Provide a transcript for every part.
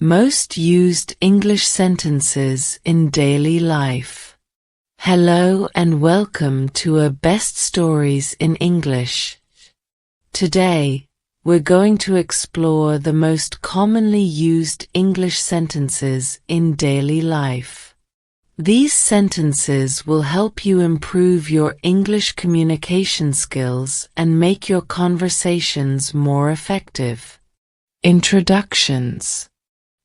Most used English sentences in daily life. Hello and welcome to a Best Stories in English. Today, we're going to explore the most commonly used English sentences in daily life. These sentences will help you improve your English communication skills and make your conversations more effective. Introductions.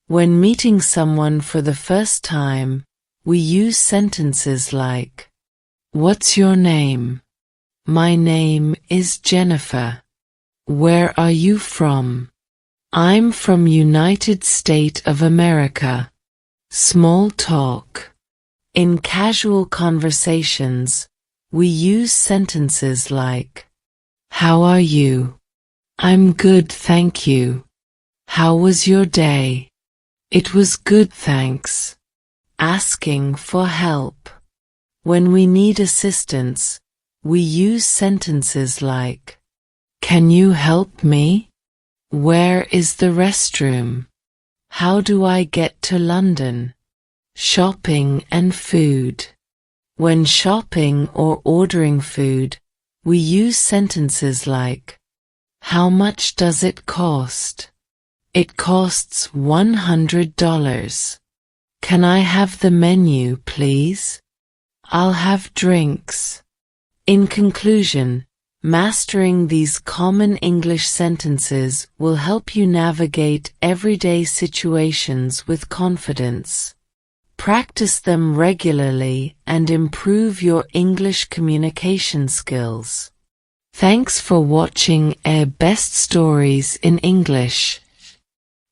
When meeting someone for the first time, we use sentences like, "What's your name?" "My name is Jennifer." "Where are you from?" "I'm from United States of America." Small talk. In casual conversations, we use sentences like, "How are you?" "I'm good, thank you." "How was your day?" "It was good, thanks." Asking for help. When we need assistance, we use sentences like, "Can you help me?" "Where is the restroom?" "How do I get to London?" Shopping and food. When shopping or ordering food, we use sentences like, "How much does it cost?" "It costs $100. "Can I have the menu, please?" "I'll have drinks." In conclusion, mastering these common English sentences will help you navigate everyday situations with confidence. Practice them regularly and improve your English communication skills. Thanks for watching our Best Stories in English.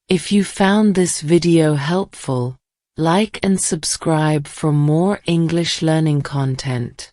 If you found this video helpful, like and subscribe for more English learning content.